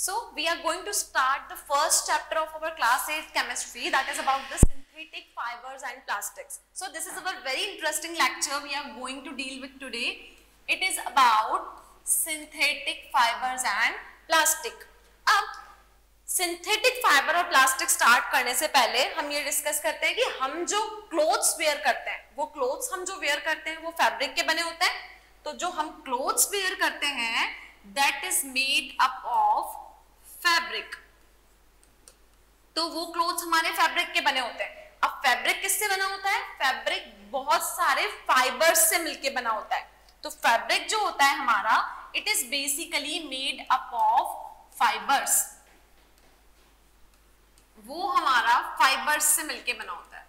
So we are going to start the first chapter of our class 8 chemistry, that is about the synthetic fibers and plastics. So this is our very interesting lecture we are going to deal with today. It is about synthetic fibers and plastic. अब synthetic fibre और plastic start करने से पहले हम ये discuss करते हैं कि हम जो क्लोथ्स वेयर करते हैं, वो क्लोथ्स हम जो वेयर करते हैं वो फैब्रिक के बने होते हैं. तो जो हम क्लोथ्स वेयर करते हैं that is made up of fabric. तो वो क्लोथ्स हमारे फैब्रिक के बने होते हैं. अब फैब्रिक किससे बना होता है? फैब्रिक बहुत सारे फाइबर्स से मिलके बना होता है. तो फैब्रिक जो होता है हमारा, it is basically made up of fibres. वो हमारा फाइबर्स से मिलके बना होता है.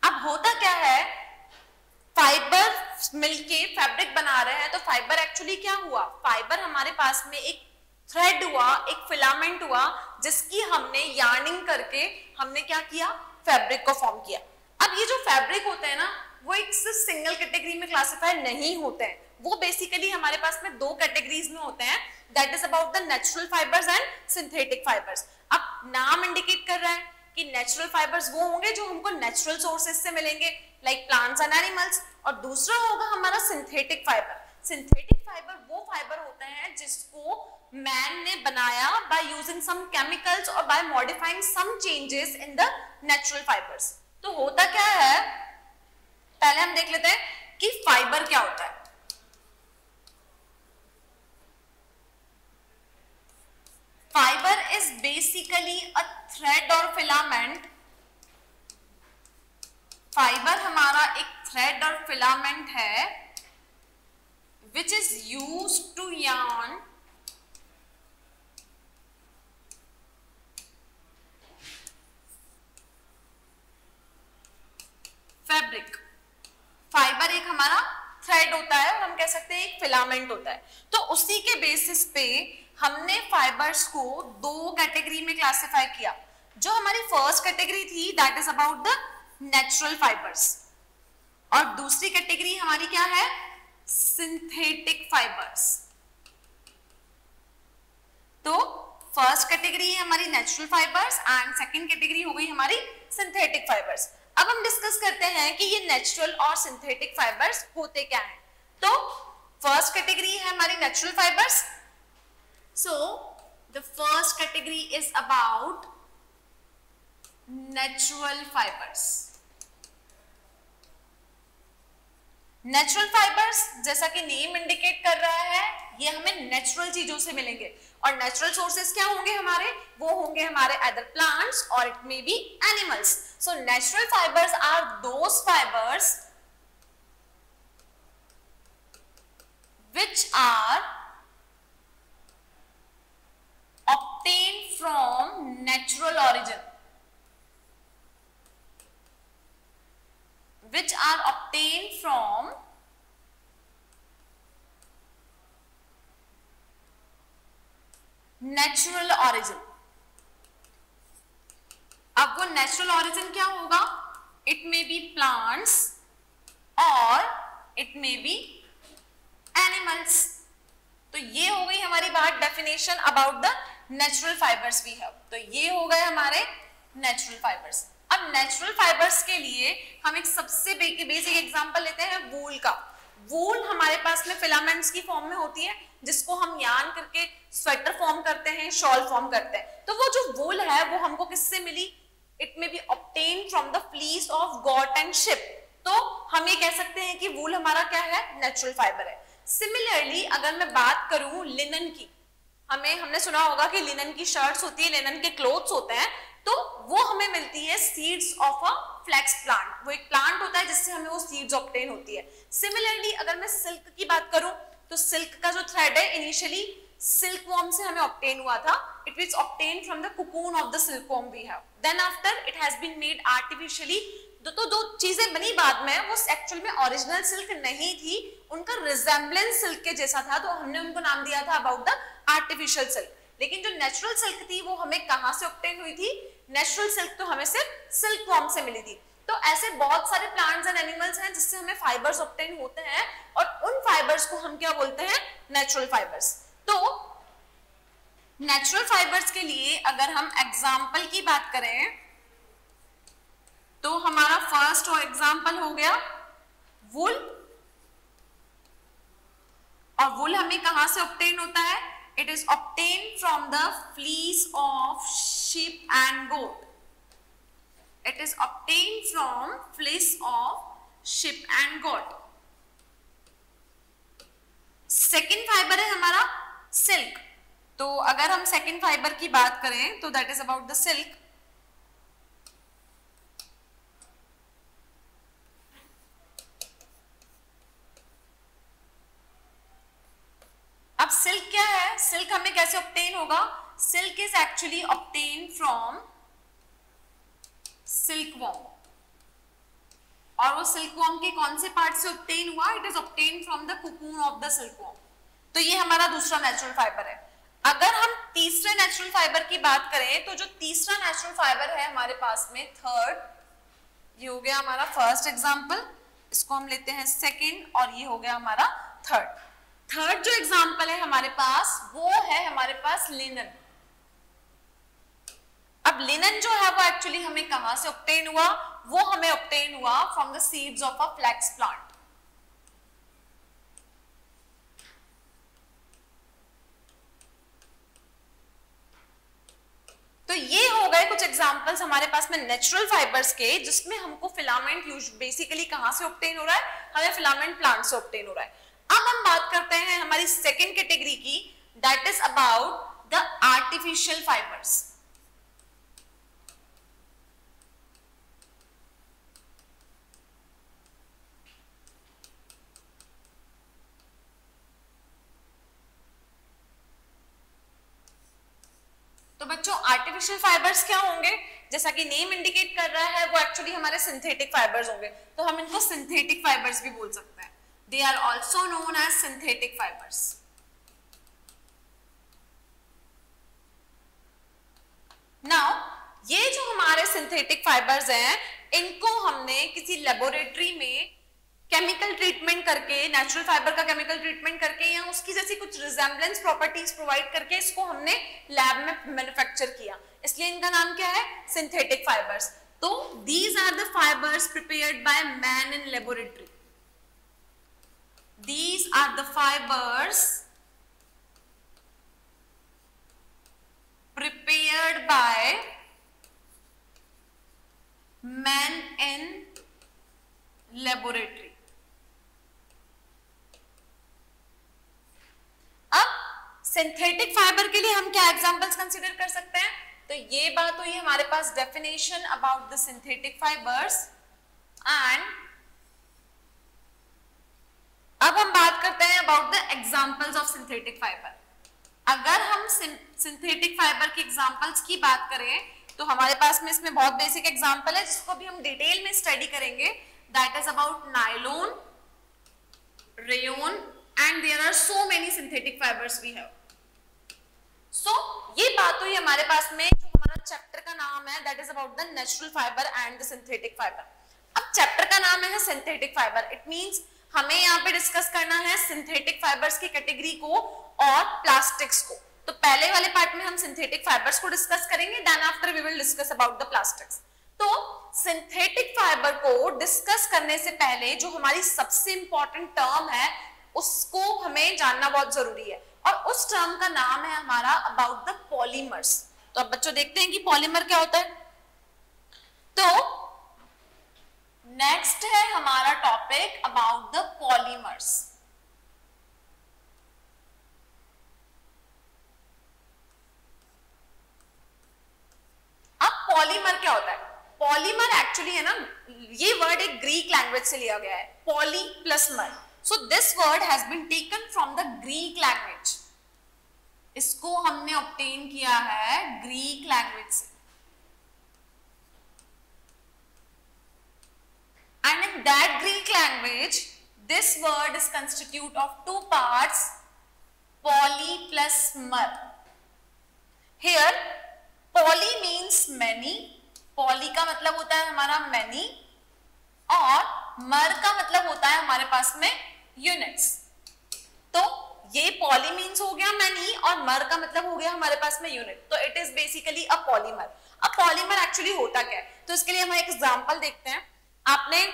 अब होता क्या है, फाइबर मिलके फैब्रिक बना रहे हैं. तो फाइबर एक्चुअली क्या हुआ? फाइबर हमारे पास में एक थ्रेड हुआ, एक फिलामेंट हुआ, जिसकी हमने यार्निंग करके हमने क्या किया? फैब्रिक को फॉर्म किया. अब ये जो फैब्रिक होते हैं ना, वो एक सिंगल कैटेगरी में क्लासिफाई नहीं होते हैं. वो बेसिकली हमारे पास में दो कैटेगरीज में होते हैं. That is about the natural fibres and synthetic fibres. अब नाम इंडिकेट कर रहा है कि नेचुरल फाइबर्स वो होंगे जो हमको नेचुरल सोर्सेज से मिलेंगे, लाइक प्लांट्स एंड एनिमल्स. और दूसरा होगा हमारा सिंथेटिक फाइबर. सिंथेटिक फाइबर वो फाइबर होते हैं जिसको मैन ने बनाया बाय यूजिंग सम केमिकल्स और by modifying some changes in the natural fibres. तो होता क्या है, पहले हम देख लेते हैं कि फाइबर क्या होता है. Fiber is basically a thread or filament. Fibre हमारा एक थ्रेड और फिलामेंट है which is used to yarn fabric. Fibre एक हमारा थ्रेड होता है और हम कह सकते हैं एक फिलामेंट होता है. तो उसी के बेसिस पे हमने फाइबर्स को दो कैटेगरी में क्लासिफाई किया. जो हमारी फर्स्ट कैटेगरी थी that is about the natural fibres, और दूसरी कैटेगरी हमारी क्या है? Synthetic fibres. तो फर्स्ट कैटेगरी है हमारी natural fibres and second category हो गई हमारी सिंथेटिक फाइबर्स. अब हम डिस्कस करते हैं कि ये नेचुरल और सिंथेटिक फाइबर्स होते क्या हैं. तो फर्स्ट कैटेगरी है हमारी natural fibres. So the first category is about natural fibers. Natural fibres जैसा कि नेम इंडिकेट कर रहा है, ये हमें नेचुरल चीजों से मिलेंगे. और नेचुरल सोर्सेस क्या होंगे हमारे? वो होंगे हमारे either प्लांट्स और it may be animals. So natural fibres are those fibres which are obtained from natural origin, which are obtained from natural origin. अब वो नेचुरल ऑरिजिन क्या होगा? इट मे बी प्लांट्स और इट मे बी एनिमल्स. तो ये हो गई हमारी बात, definition about the natural fibres we have. तो ये हो गए हमारे नेचुरल फाइबर्स. अब नेचुरल फाइबर्स के लिए हम एक सबसे बेसिक एग्जांपल लेते हैं वूल का. वूल हमारे पास में फिलामेंट्स की फॉर्म में होती है, जिसको हम यार्न करके स्वेटर फॉर्म करते हैं, शॉल फॉर्म करते हैं. तो वो जो वूल है वो हमको किससे मिली? It may be obtained from the fleece of goat and sheep. तो हम ये कह सकते हैं कि वूल हमारा क्या है? नेचुरल फाइबर है. सिमिलरली अगर मैं बात करूं लिनन की, हमने सुना होगा कि लिनन की शर्ट्स होती है, लिनन के क्लोथ्स होते हैं. तो वो हमें मिलती है seeds of a flax plant. वो एक प्लांट होता है जिससे हमें वो सीड्स ऑब्टेन होती है. सिमिलरली अगर मैं सिल्क की बात करूं, तो सिल्क का जो थ्रेड है इनिशियली सिल्क वॉर्म से हमें ऑब्टेन हुआ था. It was obtain from the cocoon of the silkworm we have. Then after it has been made artificially. तो दो चीजें बनी बाद में, वो एक्चुअल में ओरिजिनल सिल्क नहीं थी, उनका रिजेम्बलेंस सिल्क के जैसा था, तो हमने उनको नाम दिया था अबाउट द आर्टिफिशियल सिल्क. लेकिन जो नेचुरल सिल्क थी वो हमें कहां से ऑब्टेन हुई थी? नेचुरल सिल्क तो हमें सिर्फ सिल्क वॉर्म से मिली थी. तो ऐसे बहुत सारे प्लांट्स एंड एनिमल्स हैं जिससे हमें फाइबर्स ऑब्टेन होते हैं और उन फाइबर्स को हम क्या बोलते हैं? Natural fibres. तो नेचुरल फाइबर्स के लिए अगर हम एग्जाम्पल की बात करें तो हमारा फर्स्ट और एग्जाम्पल हो गया वुल, और वुल हमें कहां से ऑब्टेन होता है? It is obtain from the fleece of sheep and goat. It is obtained from fleece of sheep and goat. Second fibre है हमारा सिल्क। तो अगर हम सेकेंड फाइबर की बात करें तो that is about the silk. अब सिल्क क्या है? सिल्क हमें कैसे ऑब्टेन होगा? Silk is actually obtain from silkworm, और वो सिल्कवॉर्म के कौन से पार्ट से ऑब्टेन हुआ? It is obtain from the cocoon of the silkworm. तो ये हमारा दूसरा नेचुरल फाइबर है। अगर हम तीसरे नेचुरल फाइबर की बात करें तो जो तीसरा नेचुरल फाइबर है हमारे पास में थर्ड, ये हो गया हमारा फर्स्ट एग्जांपल, इसको हम लेते हैं सेकंड, और ये हो गया हमारा थर्ड। थर्ड जो एग्जांपल है हमारे पास वो है हमारे पास लिनन। अब लिनन जो है वो एक्चुअली हमें कहां से ऑब्टेन हुआ? वो हमें ऑब्टेन हुआ from the seeds of a flax plant. तो ये हो गए कुछ एग्जांपल्स हमारे पास में नेचुरल फाइबर्स के, जिसमें हमको फिलामेंट बेसिकली कहां से ऑब्टेन हो रहा है? हमें फिलामेंट प्लांट से ऑब्टेन हो रहा है। अब हम बात करते हैं हमारी सेकेंड कैटेगरी की, that is about the artificial fibres. तो बच्चों आर्टिफिशियल फाइबर्स क्या होंगे? जैसा कि नेम इंडिकेट कर रहा है वो एक्चुअली हमारे सिंथेटिक फाइबर्स होंगे, तो हम इनको सिंथेटिक फाइबर्स भी बोल सकते हैं। They are also known as synthetic fibres. Now ये जो हमारे सिंथेटिक फाइबर्स हैं, इनको हमने किसी लेबोरेटरी में केमिकल ट्रीटमेंट करके, नेचुरल फाइबर का केमिकल ट्रीटमेंट करके या उसकी जैसी कुछ रिजेम्बलेंस प्रॉपर्टीज प्रोवाइड करके इसको हमने लैब में मैन्युफैक्चर किया, इसलिए इनका नाम क्या है? Synthetic fibres. तो these are the fibres prepared by man in laboratory. These are the fibres prepared by man in laboratory. अब सिंथेटिक फाइबर के लिए हम क्या एग्जांपल्स कंसीडर कर सकते हैं? तो ये बात हुई हमारे पास definition about the synthetic fibres, and अब हम बात करते हैं about the examples of synthetic fibre. अगर हम सिंथेटिक फाइबर की एग्जांपल्स की बात करें तो हमारे पास में इसमें बहुत बेसिक एग्जांपल है जिसको भी हम डिटेल में स्टडी करेंगे। That is about nylon, rayon, and there are so many synthetic fibers we have. So ये बात हुई हमारे पास में जो हमारा चैप्टर का नाम है, that is about the natural fiber and the synthetic fiber. अब चैप्टर का नाम है सिंथेटिक फाइबर। इट मींस हमें यहाँ पे डिस्कस करना है सिंथेटिक फाइबर्स की कैटेगरी को और प्लास्टिक्स को। तो पहले वाले पार्ट में हम सिंथेटिक फाइबर्स को डिस्कस करेंगे, then after we will discuss about the plastics. तो सिंथेटिक फाइबर को डिस्कस करने से पहले जो हमारी सबसे इंपॉर्टेंट टर्म है उसको हमें जानना बहुत जरूरी है, और उस टर्म का नाम है हमारा अबाउट द पॉलीमर्स। तो अब बच्चों देखते हैं कि पॉलीमर क्या होता है। तो नेक्स्ट है हमारा टॉपिक अबाउट द पॉलीमर्स। अब पॉलीमर क्या होता है? पॉलीमर एक्चुअली है ना, ये वर्ड एक ग्रीक लैंग्वेज से लिया गया है, पॉली प्लस मर। So this word has been taken from the Greek language. इसको हमने obtain किया है Greek language से। And in that Greek language, this word is constitute of two parts, poly plus mer. Here, poly means many. Poly का मतलब होता है हमारा many, और mer का मतलब होता है हमारे पास में यूनिट्स। तो ये पॉली मीन्स हो गया मैनी और मर का मतलब हो गया हमारे पास में यूनिट, तो it is basically a polymer. अब पॉलीमर एक्चुअली होता क्या है, तो इसके लिए हम एक एग्जांपल देखते हैं। आपने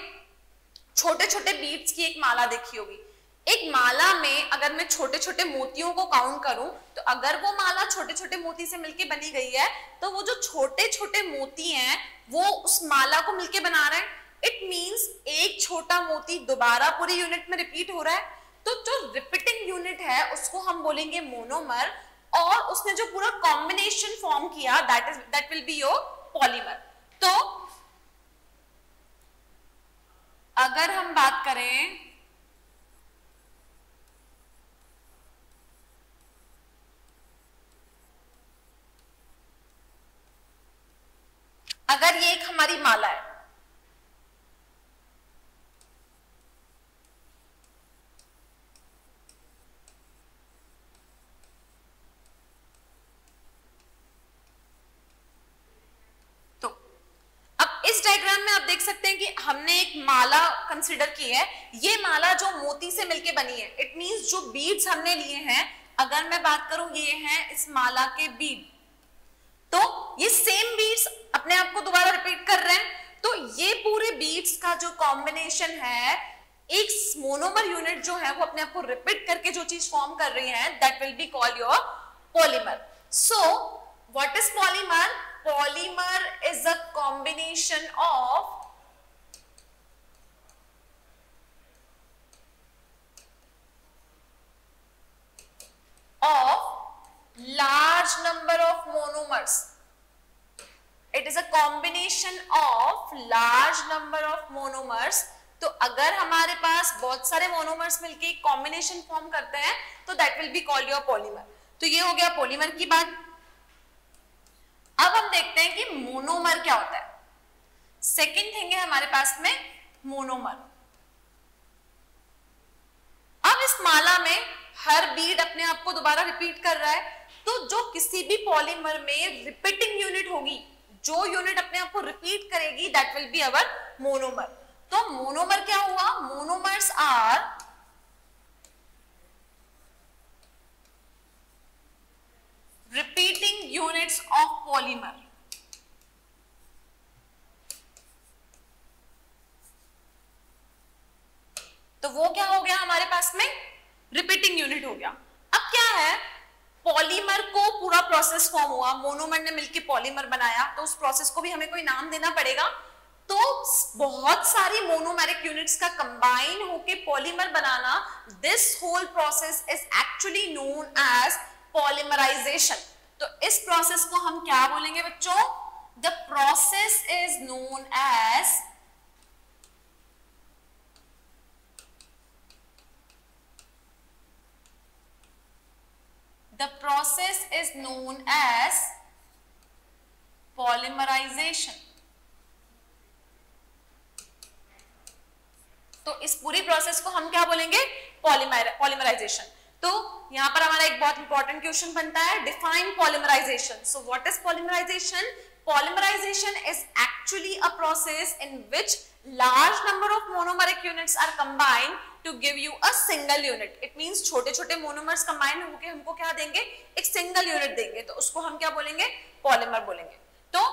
छोटे छोटे बीड्स की एक माला देखी होगी। एक माला में अगर मैं छोटे छोटे मोतियों को काउंट करूं, तो अगर वो माला छोटे छोटे मोती से मिलके बनी गई है, तो वो जो छोटे छोटे मोती हैं वो उस माला को मिलके बना रहे हैं। इट मींस एक छोटा मोती दोबारा पूरी यूनिट में रिपीट हो रहा है, तो जो रिपीटिंग यूनिट है उसको हम बोलेंगे मोनोमर, और उसने जो पूरा कॉम्बिनेशन फॉर्म किया that will be your polymer. तो अगर हम बात करें अगर ये एक हमारी माला है, तो अब इस डायग्राम में आप देख सकते हैं कि हमने एक माला कंसीडर की है। ये माला जो मोती से मिलके बनी है, इट मींस जो बीड्स हमने लिए हैं, अगर मैं बात करूं ये हैं इस माला के बीड, तो ये सेम बीड्स अपने आप को दोबारा रिपीट कर रहे हैं। तो ये पूरे बीड्स का जो कॉम्बिनेशन है, एक मोनोमर यूनिट जो है वो अपने आप को रिपीट करके जो चीज फॉर्म कर रही है, that will be called your polymer. So what is polymer? Polymer is a combination of large number of monomers. It is a combination of large number of monomers. तो अगर हमारे पास बहुत सारे मोनोमर्स मिलके एक कॉम्बिनेशन फॉर्म करते हैं, तो that will be called your polymer. तो ये हो गया पॉलीमर की बात। अब हम देखते हैं कि मोनोमर क्या होता है। सेकेंड थिंग है हमारे पास में मोनोमर। अब इस माला में हर बीड अपने आप को दोबारा रिपीट कर रहा है, तो जो किसी भी पॉलीमर में रिपीटिंग यूनिट होगी, जो यूनिट अपने आप को रिपीट करेगी, that will be our monomer. तो मोनोमर क्या हुआ? Monomers are repeating units of polymer. तो वो क्या हो गया हमारे पास में? रिपीटिंग यूनिट हो गया। अब क्या है, पॉलीमर को पूरा प्रोसेस फॉर्म हुआ, मोनोमर ने मिलकर पॉलीमर बनाया, तो उस प्रोसेस को भी हमें कोई नाम देना पड़ेगा। तो बहुत सारी मोनोमेरिक यूनिट्स का कंबाइन होके पॉलीमर बनाना, this whole process is actually known as polymerization. तो इस प्रोसेस को हम क्या बोलेंगे बच्चों? The process is known as the process is known as polymerization। तो इस पूरी प्रोसेस को हम क्या बोलेंगे? पॉलीमराइजेशन। तो यहां पर हमारा एक बहुत इंपॉर्टेंट क्वेश्चन बनता है, define polymerization. So what is polymerization? Polymerization is actually a process in which large number of monomeric units are combined to give you a single unit. It means छोटे छोटे मोनोमर्स कंबाइन होकर हमको क्या देंगे? एक single unit देंगे, तो उसको हम क्या बोलेंगे? पॉलीमर बोलेंगे। तो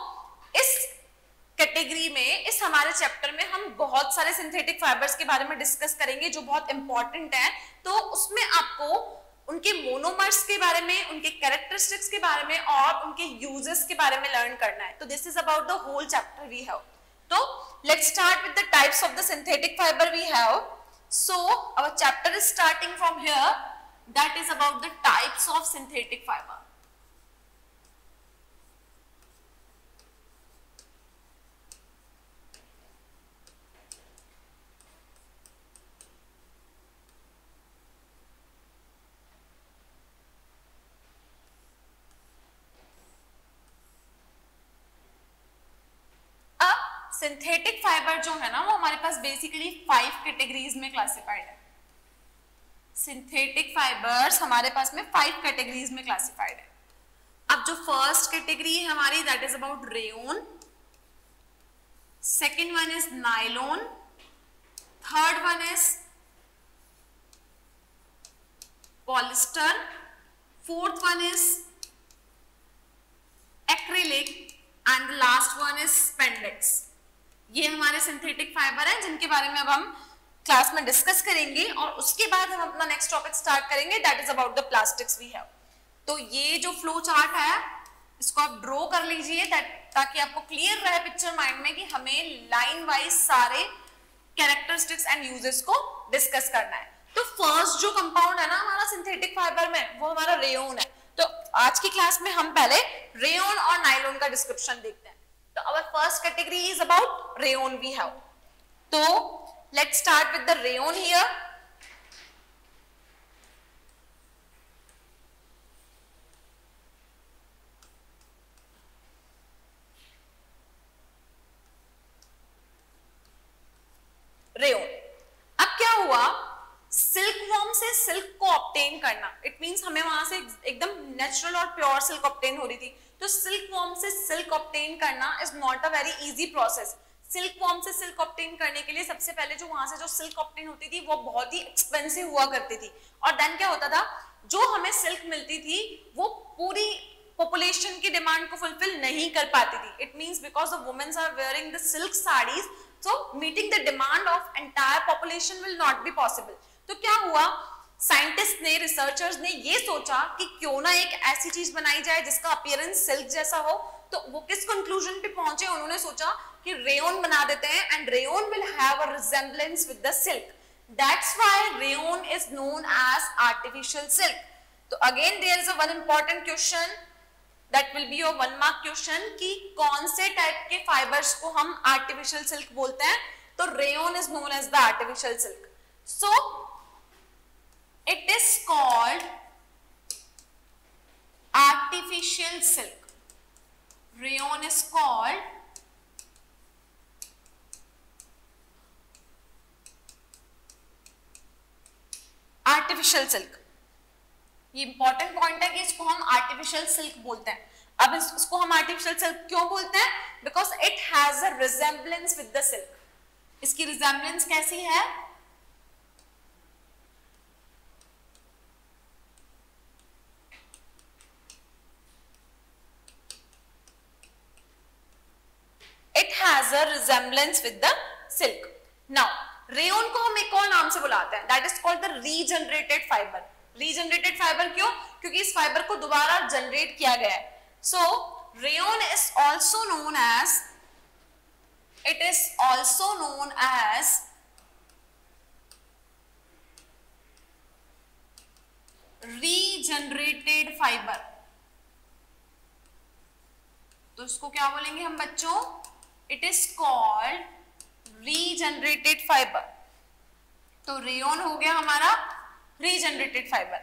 इस कैटेगरी में, इस हमारे चैप्टर में हम बहुत सारे सिंथेटिक फाइबर्स के बारे में डिस्कस करेंगे जो बहुत इंपॉर्टेंट है। तो उसमें आपको उनके मोनोमर्स के बारे में, उनके कैरेक्टरिस्टिक्स के बारे में और उनके यूजेस के बारे में लर्न करना है। तो this is about the whole chapter we have. तो let's start with the types of the synthetic fibre we have. So our chapter is starting from here, that is about the types of synthetic fibre. Synthetic fibre जो है ना, वो हमारे पास basically 5 categories में classified है। Synthetic fibres हमारे पास में 5 कैटेगरीज में क्लासिफाइड है। अब जो फर्स्ट कैटेगरी है हमारी, that is about rayon, second one is nylon, third one is polyester, fourth one is acrylic and the last one is spandex. ये हमारे सिंथेटिक फाइबर हैं जिनके बारे में अब हम क्लास में डिस्कस करेंगे और उसके बाद हम अपना नेक्स्ट टॉपिक स्टार्ट करेंगे, that is about the plastics we have. तो ये जो फ्लो चार्ट है इसको आप ड्रॉ कर लीजिए ताकि आपको क्लियर रहे पिक्चर माइंड में कि हमें लाइन वाइज सारे कैरेक्टरिस्टिक्स एंड यूजेस को डिस्कस करना है। तो फर्स्ट जो कंपाउंड है ना हमारा सिंथेटिक फाइबर में वो हमारा रेयोन है। तो आज की क्लास में हम पहले रेयोन और नायलॉन का डिस्क्रिप्शन देखते हैं। तो our first category is about rayon we have. तो let's start with the rayon here. Rayon, अब क्या हुआ, सिल्क वॉर्म से सिल्क को ऑब्टेन करना, इट मींस हमें वहां से एकदम नेचुरल और प्योर सिल्क ऑब्टेन हो रही थी। तो सिल्क वॉर्म से सिल्क ऑब्टेन करना is not a very easy process. Silk worm से सिल्क ऑब्टेन करने के लिए सबसे पहले जो वहां से जो सिल्क ऑब्टेन होती थी वो बहुत ही एक्सपेंसिव हुआ करती थी। और देन क्या होता था, जो हमें सिल्क मिलती थी वो पूरी पॉपुलेशन की डिमांड को फुलफिल नहीं कर पाती थी। It means because the womens are wearing the silk saris, so meeting the demand of entire population will not be possible। तो क्या हुआ, साइंटिस्ट ने, रिसर्चर्स ने ये सोचा कि क्यों ना एक ऐसी चीज बनाई जाए जिसका अपीयरेंस सिल्क जैसा हो। तो वो किस कंक्लूजन पे पहुंचे, उन्होंने सोचा कि रेयोन बना देते हैं and rayon will have a resemblance with the silk, that's why rayon is known as artificial silk. तो again there is a one important question that will be your 1 mark question कि कौन से type के fibres को हम artificial silk बोलते हैं। तो rayon is known as the artificial silk. So it is called artificial silk. Rayon is called artificial silk. ये इंपॉर्टेंट पॉइंट है कि इसको हम आर्टिफिशियल सिल्क बोलते हैं। अब इसको हम आर्टिफिशियल सिल्क क्यों बोलते हैं, because it has a resemblance with the silk. इसकी रिजेम्बलेंस कैसी है, it has a resemblance with the silk. Now rayon को हम एक और नाम से बुलाते हैं, that is called the regenerated fibre. Regenerated fibre क्यों, क्योंकि इस फाइबर को दोबारा जनरेट किया गया है। So rayon is also known as, it is also known as regenerated fibre. तो इसको क्या बोलेंगे हम बच्चों, it is called regenerated fibre. तो रेयोन हो गया हमारा रीजनरेटेड फाइबर।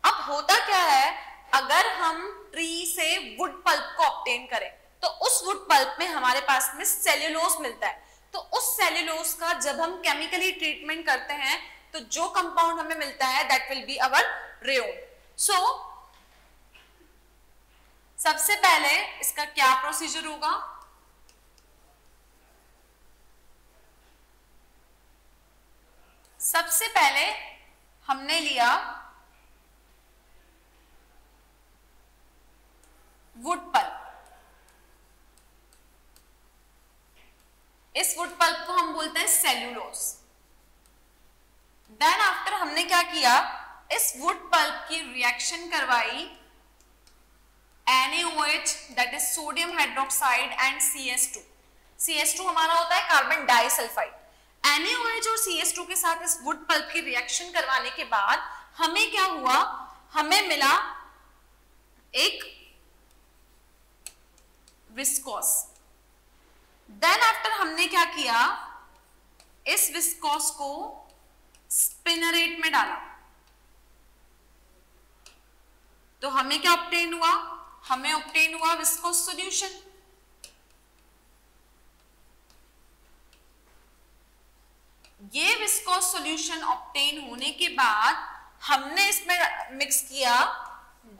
अब होता क्या है, अगर हम ट्री से वुड पल्प को ऑब्टेन करें तो उस वुड पल्प में हमारे पास में सेल्यूलोज मिलता है। तो उस सेल्यूलोज का जब हम केमिकली ट्रीटमेंट करते हैं तो जो कंपाउंड हमें मिलता है that will be our rayon. सो सबसे पहले इसका क्या प्रोसीजर होगा, सबसे पहले हमने लिया वुड पल्प। इस वुड पल्प को हम बोलते हैं सेल्यूलोज। देन आफ्टर हमने क्या किया, इस वुड पल्प की रिएक्शन करवाई NaOH that is sodium hydroxide and CS2। CS2 हमारा होता है कार्बन डाइसल्फाइड। NaOH और CS2 के साथ इस वुड पल्प की रिएक्शन करवाने के बाद हमें क्या हुआ, हमें मिला एक विस्कोस। देन आफ्टर हमने क्या किया, इस विस्कोस को स्पिनरेट में डाला। तो हमें क्या ऑब्टेन हुआ, हमें ऑब्टेन हुआ विस्कोस सॉल्यूशन। ये विस्कोस सॉल्यूशन ऑब्टेन होने के बाद हमने इसमें मिक्स किया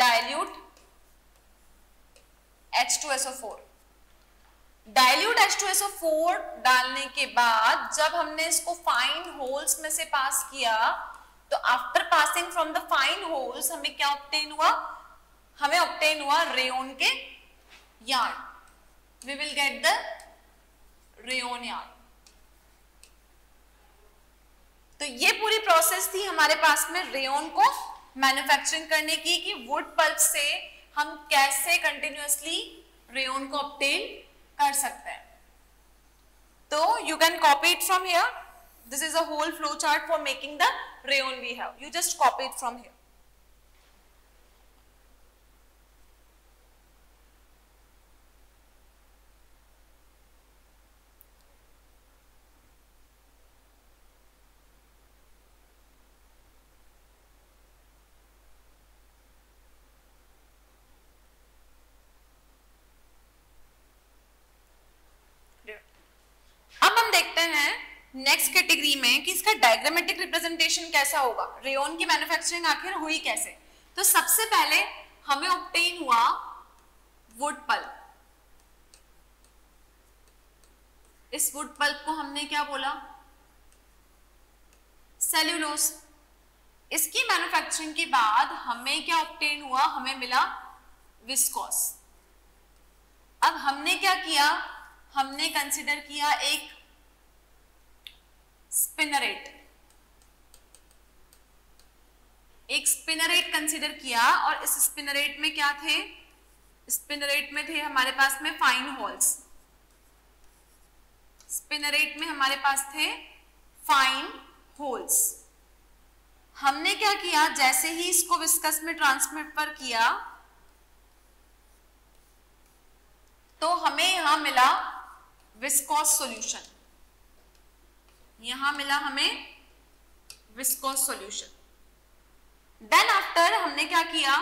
डाइल्यूट H2SO4। डाइल्यूट H2SO4 डालने के बाद जब हमने इसको फाइन होल्स में से पास किया तो after passing from the fine holes हमें क्या ऑब्टेन हुआ, हमें ऑब्टेन हुआ रेयन के yarn, we will get the rayon yarn. तो ये पूरी प्रोसेस थी हमारे पास में रेयन को मैन्युफैक्चरिंग करने की, कि वुड पल्प से हम कैसे कंटिन्यूअसली रेयन को ऑब्टेन कर सकते हैं। तो you can copy it from here, this is a whole flow chart for making the rayon we have, you just copy it from here. अब हम देखते हैं नेक्स्ट कैटेगरी में कि इसका डायग्रामेटिक रिप्रेजेंटेशन कैसा होगा, रेयन की मैन्युफैक्चरिंग आखिर हुई कैसे। तो सबसे पहले हमें ऑब्टेन हुआ वुड पल्प। इस वुड पल्प को हमने क्या बोला, सेल्यूलोज। इसकी मैन्युफैक्चरिंग के बाद हमें क्या ऑब्टेन हुआ, हमें मिला विस्कोस। अब हमने क्या किया, हमने कंसिडर किया एक स्पिनरेट, एक स्पिनरेट कंसिडर किया, और इस स्पिनरेट में क्या थे, स्पिनरेट में थे हमारे पास में फाइन होल्स, स्पिनरेट में हमारे पास थे फाइन होल्स। हमने क्या किया, जैसे ही इसको विस्कस में ट्रांसफर किया तो हमें यहां मिला विस्कोस सॉल्यूशन, यहां मिला हमें विस्कोस सॉल्यूशन। देन आफ्टर हमने क्या किया,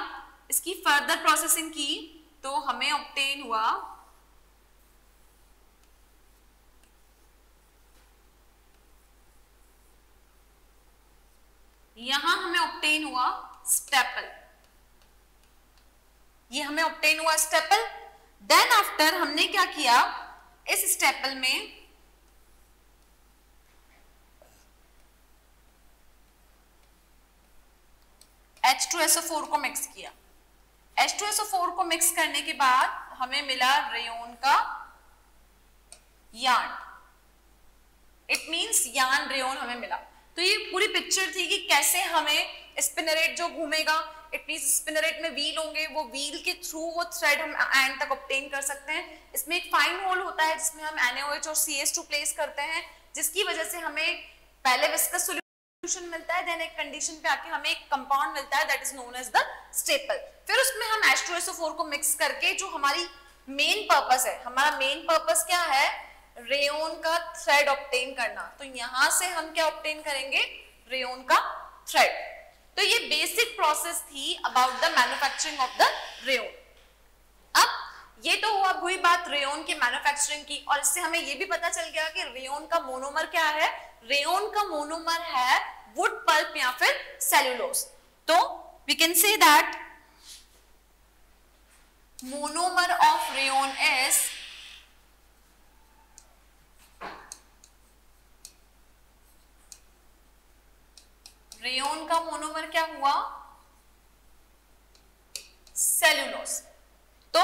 इसकी फर्दर प्रोसेसिंग की, तो हमें ऑब्टेन हुआ यहां हमें ऑब्टेन हुआ स्टेपल, ये हमें ऑब्टेन हुआ स्टेपल। देन आफ्टर हमने क्या किया, इस स्टेपल में H2SO4 को मिक्स किया। H2SO4 को मिक्स करने के बाद हमें मिला रेयन का yarn, it means yarn rayon हमें मिला। तो ये पूरी पिक्चर थी कि कैसे हमें स्पिनरेट जो घूमेगा, इट मींस स्पिनरेट में व्हील होंगे, वो व्हील के थ्रू वो थ्रेड हम एंड तक ऑब्टेन कर सकते हैं। इसमें एक फाइन होल होता है जिसमें हम NaOH और CH2 प्लेस करते हैं, जिसकी वजह से हमें पहले विस्कस सॉल्यूशन मिलता है, देन एक कंडीशन पे आके हमें एक कंपाउंड मिलता है that is known as the staple. फिर उसमें हम H2SO4 को मिक्स करके, जो हमारी मेन पर्पस है, हमारा मेन पर्पस क्या है, रेयन का थ्रेड ऑब्टेन करना। तो यहां से हम क्या ऑब्टेन करेंगे, रेयन का थ्रेड। तो ये बेसिक प्रोसेस थी about the manufacturing of the rayon. अब ये तो हुई बात रेयन की मैन्युफैक्चरिंग की, और इससे हमें ये भी पता चल गया कि रेयन का मोनोमर क्या है, रेयन का मोनोमर है वुड पल्प या फिर सेल्यूलोज। तो we can say that monomer of rayon is rayon का मोनोमर क्या हुआ, सेल्यूलोज। तो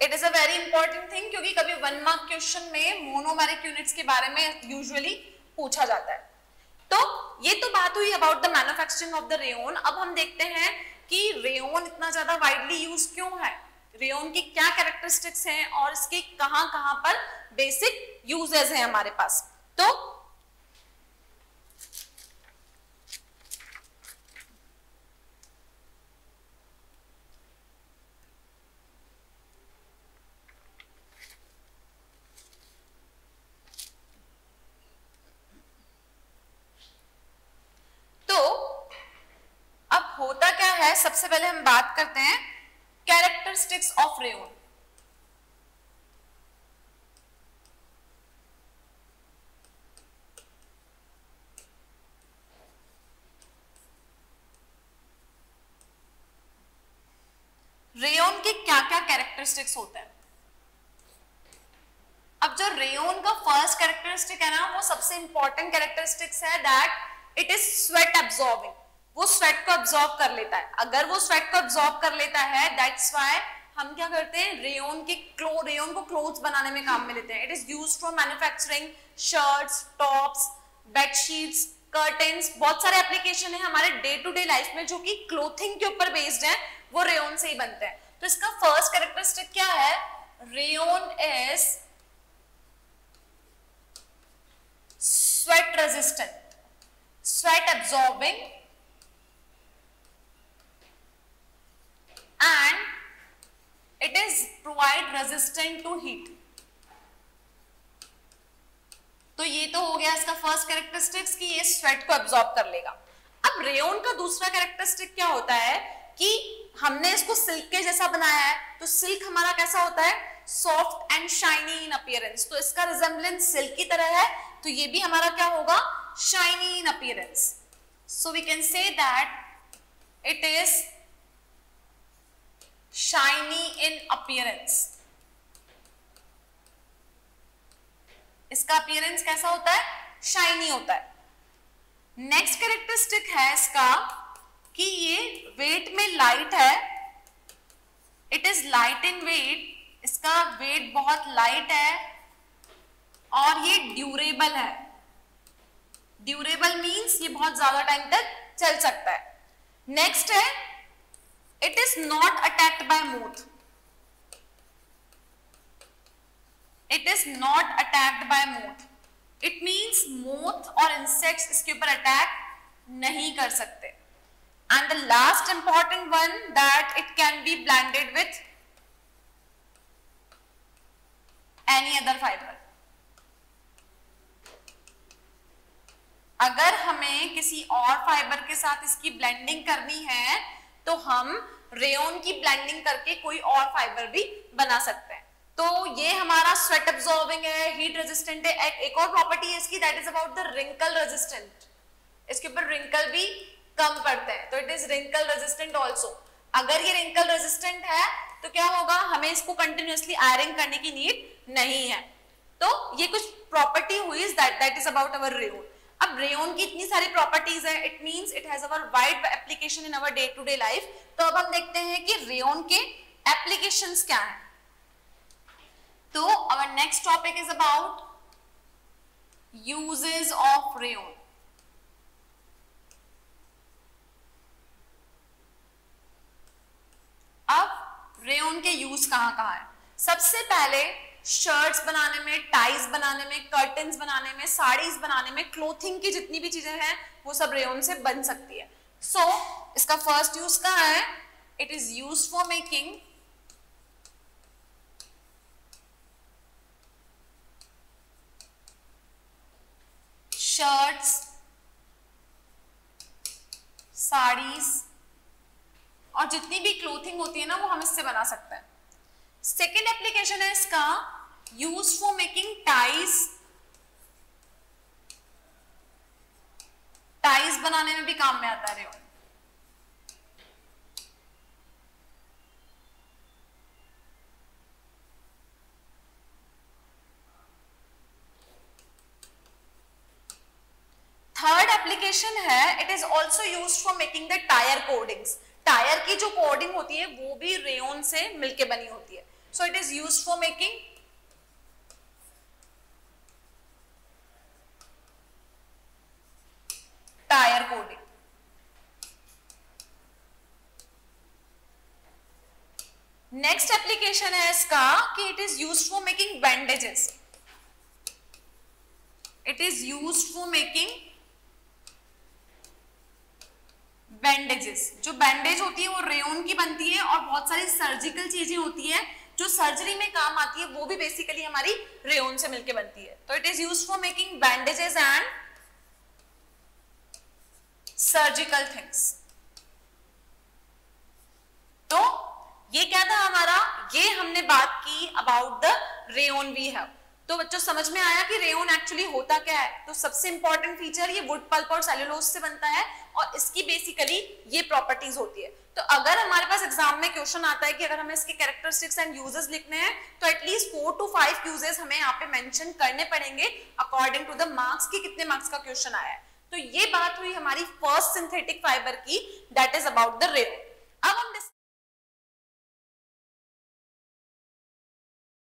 it is a very important thing, क्योंकि कभी 1 मार्क क्वेश्चन में मोनोमेरिक यूनिट्स के बारे में यूजुअली पूछा जाता है। तो ये तो बात हुई about the manufacturing of the rayon. अब हम देखते हैं कि रेयन इतना ज्यादा वाइडली यूज क्यों है, रेयन की क्या कैरेक्टरिस्टिक्स हैं और इसके कहां-कहां पर बेसिक यूजेस हैं हमारे पास। तो होता क्या है, सबसे पहले हम बात करते हैं कैरेक्टरिस्टिक्स ऑफ रेयन। रेयन के क्या क्या कैरेक्टरिस्टिक्स होते हैं। अब जो रेयन का फर्स्ट कैरेक्टरिस्टिक है ना, वो सबसे इंपॉर्टेंट कैरेक्टरिस्टिक्स है that it is sweat absorbing. वो स्वेट को अब्सॉर्ब कर लेता है। अगर वो स्वेट को अब्सॉर्ब कर लेता है, दैट्स व्हाई हम क्या करते हैं, रेयन को क्लोथ्स बनाने में काम में लेते हैं। It is used for manufacturing shirts, tops, bedsheets, curtains. बहुत सारे एप्लीकेशन है हमारे डे टू डे लाइफ में जो कि क्लोथिंग के ऊपर बेस्ड है, वो रेयन से ही बनते हैं। तो इसका फर्स्ट कैरेक्टरिस्टिक क्या है, rayon is sweat resistant, sweat absorbing and it is provide resistant to heat। तो ये तो हो गया इसका फर्स्ट कैरेक्टरिस्टिक्स कि ये स्वेट को एब्जॉर्ब कर लेगा। अब रेयन का दूसरा कैरेक्टरिस्टिक क्या होता है कि हमने इसको सिल्क के जैसा बनाया है, तो सिल्क हमारा कैसा होता है, soft and shiny in appearance. तो इसका रिजेम्बलेंस सिल्क की तरह है, तो ये भी हमारा क्या होगा, shiny in appearance. So we can say that it is shiny in appearance. इसका अपीयरेंस कैसा होता है, शाइनी होता है। नेक्स्ट कैरेक्टरिस्टिक है इसका कि ये वेट में लाइट है, it is light in weight, इसका वेट बहुत लाइट है और ये ड्यूरेबल है। ड्यूरेबल मींस ये बहुत ज्यादा टाइम तक चल सकता है। नेक्स्ट है it is not attacked by moth, it is not attacked by moth, it means moth और इंसेक्ट्स इसके ऊपर अटैक नहीं कर सकते। And the last important one that it can be blended with any other fibre. अगर हमें किसी और फाइबर के साथ इसकी ब्लेंडिंग करनी है तो हम रेयन की ब्लेंडिंग करके कोई और फाइबर भी बना सकते हैं। तो ये हमारा स्वेट एब्जॉर्बिंग है, हीट रेजिस्टेंट है। एक और प्रॉपर्टी है इसकी, that is about the wrinkle resistant. इसके ऊपर रिंकल भी कम पड़ते हैं, तो it is wrinkle resistant also. अगर ये रिंकल रेजिस्टेंट है तो क्या होगा, हमें इसको कंटिन्यूअसली आयरन करने की नीड नहीं है। तो ये कुछ प्रॉपर्टी हुई that is about our rayon. अब रेयन की इतनी सारी प्रॉपर्टीज है, it means it has our wide application in our day to day life. तो अब हम देखते हैं कि रेयन के एप्लीकेशंस क्या हैं। तो our next topic is about uses of rayon। अब रेयन के यूज कहां है। सबसे पहले शर्ट्स बनाने में, टाइज बनाने में, कर्टन्स बनाने में, साड़ीज बनाने में, क्लोथिंग की जितनी भी चीजें हैं वो सब रेयन से बन सकती है। सो इसका फर्स्ट यूज कहां है, it is use for making shirts, saris और जितनी भी क्लोथिंग होती है ना वो हम इससे बना सकते हैं। सेकेंड एप्लीकेशन है इसका use for making ties. Ties बनाने में भी काम में आता है रेयन। थर्ड एप्लीकेशन है it is also used for making the tyre codings. Tyre की जो कोडिंग होती है वो भी रेयन से मिलके बनी होती है। सो it is used for making tyre coding. Next application है इसका कि it is used for making bandages. It is used for making bandages. जो बैंडेज होती है वो रेयन की बनती है और बहुत सारी सर्जिकल चीजें होती है जो सर्जरी में काम आती है वो भी बेसिकली हमारी रेयन से मिलके बनती है। तो it is used for making bandages and surgical things. तो ये क्या था हमारा, ये हमने बात की about the rayon we have. तो बच्चों समझ में आया कि रेयन एक्चुअली होता क्या है। तो सबसे इंपॉर्टेंट फीचर ये वुड पल्प और सेलुलोज से बनता है और इसकी बेसिकली ये प्रॉपर्टीज होती है। तो अगर हमारे पास एग्जाम में क्वेश्चन आता है कि अगर हमें इसके कैरेक्टरिस्टिक्स एंड यूजेस लिखने हैं तो एटलीस्ट 4 to 5 यूजेस हमें यहाँ पे मेंशन करने पड़ेंगे अकॉर्डिंग टू द मार्क्स की कितने मार्क्स का क्वेश्चन आया है। तो ये बात हुई हमारी फर्स्ट सिंथेटिक फाइबर की, that is about the Rayo. अब हम